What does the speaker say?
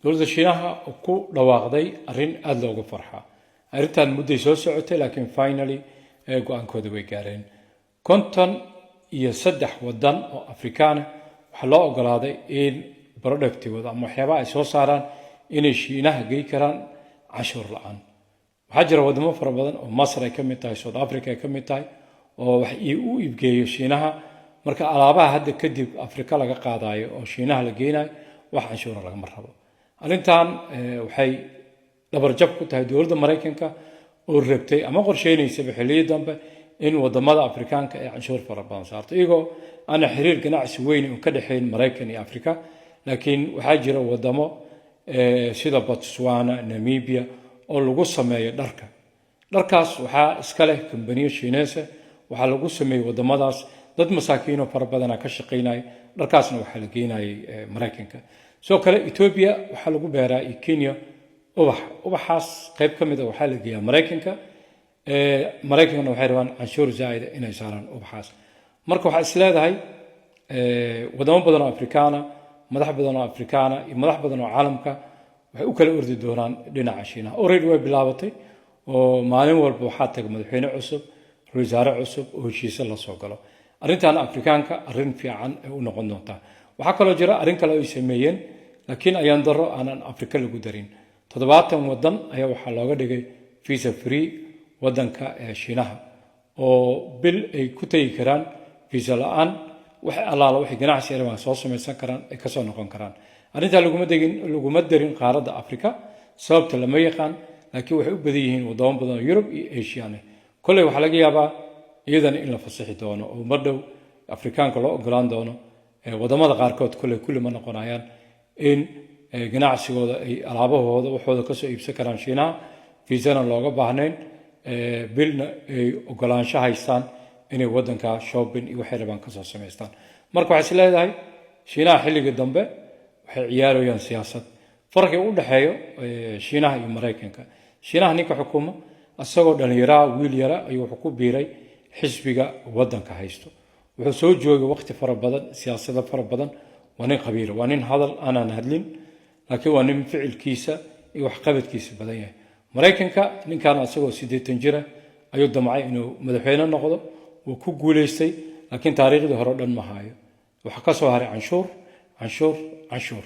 dowladda Shiinaha ku dhawaaqday arrin aad loogu farxaa arrintan muddo soo socotay laakiin finally go'aankooda way gaareen 53 wadan oo Afrikaan waxa loo ogolaaday in productivada ama waxyaabaha ay soo saaraan inay Shiinaha geey karaan cashuur la'aan waxaa jira wadamo fara badan oo Masar ay ka mid tahay South Africa ay ka mid tahay oo wax u iibgeeyo Shiinaha marka alaabaha hadda kadib Afrika laga qaadayo oo Shiinaha la geenayo wax cashuur laga marrabo arrintan waxay dhabarjab ku tahay dowladda Mareykanka oo rabtay ama qorsheynaysa xilliyada dambe in wadamada Afrikaanka ay cashuur fara badan saarto iyagoo ana xiriir ganacsi weyn oo ka dhaxeyn Mareykan iyo Afrika laakiin waxaa jira wadamo sida Botswana Namibia oo lagu sameeyo dharkaas waxaa iska leh kambaniyo Shiinees waxaa lagu sameeyo wadamadaas dad masaakiin oo fara badan ka shaqeynay dharkaasna waxaa la geenayay Mareykanka soo kale Ethiopia waxaa lagu beeraa Kenya ubaxaas qayb kamid ah waxaa la geeyaa Mareykanka Mareykanka waxay rabaan cashuur zaid inay saaraan ubaxaas marka waxa isleedahay wadamo badan oo Afrikaana madax badan oo Afrikaana iyo madax badan oo caalamka waxay u kala ordi doonaan dhinaca Shiinaha already way bilaabatay oo maalin walba waxa tag madaxweyne cusub wasaare cusub oo heshiis la soo galo arrintan Afrikaanka arrin fiican u noqon doonta waxa kale oo jira arrin kale oo ay sameeyeen laakiin ayaan daro aanan Afrika lagu darin 70 wadan ayaa waxa looga dhigay visa free wadanka Shiinaha oo bil ay ku tagi karaan visa la'aan wax alaala wax ganacsi ah soo sameeysan karaan ay ka soo noqon karaan arrinta laguma darin qaaradda Afrika sababta lama yaqaan laakiin waxay u badan yihiin wadamo badan oo Yurub iyo Asia kulli waxa laga yaabaa iyadana in la fasaxi doono oo madhow Afrikaanka loo ogolaan doono wadamada qaarkood kulli ma noqonayaan in ganacsigooda ay alaabahooda waxooda ka soo iibsan karaan Shiinaha fiisana looga baahnayn bilna ay ogolaansho haystaan inay wadanka shopping iyo waxay rabaan ka soo sameystaan marka waxa isleedahay Shiinaha xilliga dambe waxay ciyaarayaan siyaasad farqi u dhaxeeyo Shiinaha iyo Mareykanka Shiinaha ninka xukumo asagoo dhalinyaro wiil yara ayuu ku biiray xisbiga wadanka haysto wuxuu soo joogay waqti fara badan siyaasadda fara badan waa nin qabiil waa nin hadal aanan hadlin laakiin waa nin ficilkiisa iyo wax qabadkiisa badan yahay Mareykanka ninkan asagoo 80 jira ayuu damcay inuu madaxweyne noqdo oo ku guuleystay laakiin taariikhdii hore dhan ma hayo waxa ka soo haray canshuur